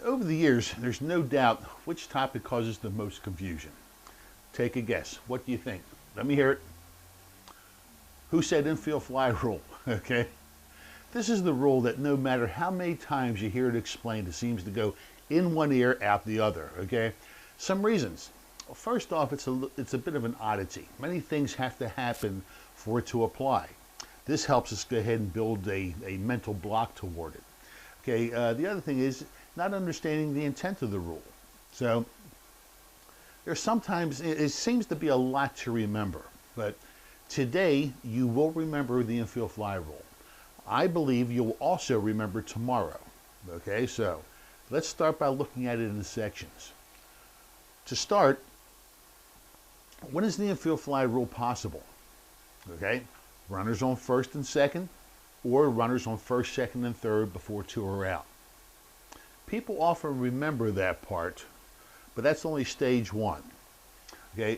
Over the years, there's no doubt which topic causes the most confusion. Take a guess. What do you think? Let me hear it. Who said infield fly rule? Okay. This is the rule that no matter how many times you hear it explained, it seems to go in one ear, out the other. Okay. Some reasons. Well, first off, it's a bit of an oddity. Many things have to happen for it to apply. This helps us go ahead and build a mental block toward it. Okay. The other thing is not understanding the intent of the rule. So there's sometimes, it seems to be a lot to remember, but today you will remember the infield fly rule. I believe you'll also remember tomorrow. Okay, so let's start by looking at it in the sections. To start, when is the infield fly rule possible? Okay, runners on first and second, or runners on first, second, and third before two are out. People often remember that part, but that's only stage one. Okay,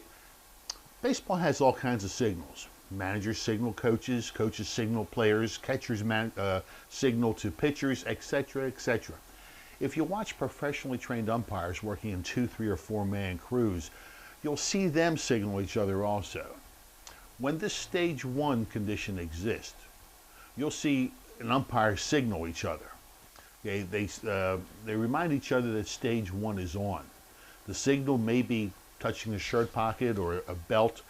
baseball has all kinds of signals. Managers signal coaches, coaches signal players, catchers signal to pitchers, etc., etc. If you watch professionally trained umpires working in 2, 3, or 4-man crews, you'll see them signal each other also. When this stage one condition exists, you'll see an umpire signal each other. Okay, they remind each other that stage one is on. The signal may be touching a shirt pocket or a belt,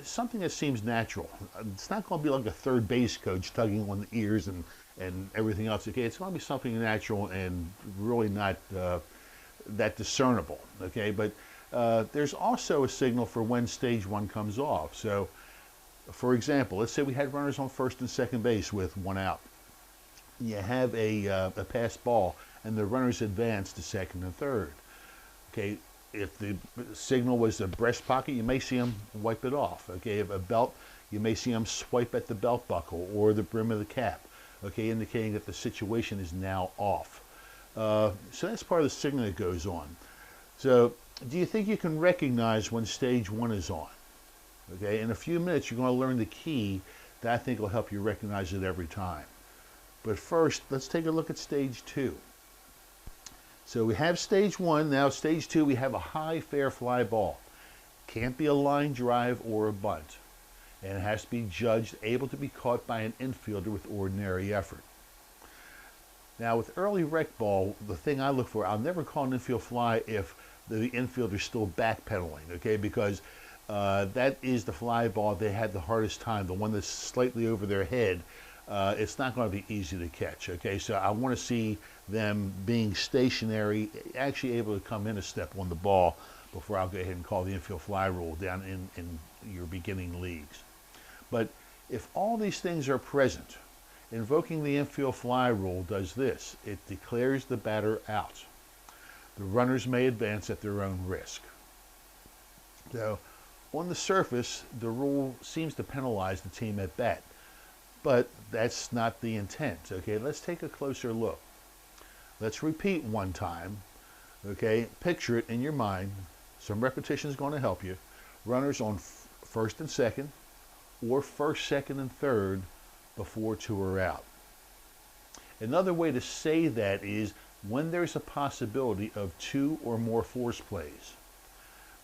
something that seems natural. It's not going to be like a third base coach tugging on the ears and everything else. Okay, it's going to be something natural and really not that discernible. Okay, but there's also a signal for when stage one comes off. So, for example, let's say we had runners on first and second base with one out. You have a pass ball and the runners advance to second and third. Okay, if the signal was a breast pocket, you may see them wipe it off. Okay, if a belt, you may see them swipe at the belt buckle or the brim of the cap. Okay, indicating that the situation is now off. So that's part of the signal that goes on. So do you think you can recognize when stage one is on? Okay, in a few minutes you're going to learn the key that I think will help you recognize it every time. But first, let's take a look at stage two. So we have stage one. Now stage two, we have a high fair fly ball. Can't be a line drive or a bunt. And it has to be judged able to be caught by an infielder with ordinary effort. Now with early rec ball, the thing I look for, I'll never call an infield fly if the infielder's still backpedaling, okay? Because that is the fly ball they had the hardest time, the one that's slightly over their head. It's not going to be easy to catch, okay? So I want to see them being stationary, actually able to come in a step on the ball before I'll go ahead and call the infield fly rule down in your beginning leagues. But if all these things are present, invoking the infield fly rule does this. It declares the batter out. The runners may advance at their own risk. So on the surface, the rule seems to penalize the team at bat. But that's not the intent. Okay, let's take a closer look. Let's repeat one time. Okay, picture it in your mind. Some repetition is going to help you. Runners on first and second, or first, second, and third before two are out. Another way to say that is when there's a possibility of two or more force plays.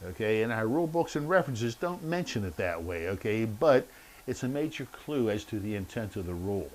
Okay, and our rule books and references don't mention it that way, okay, but it's a major clue as to the intent of the rule.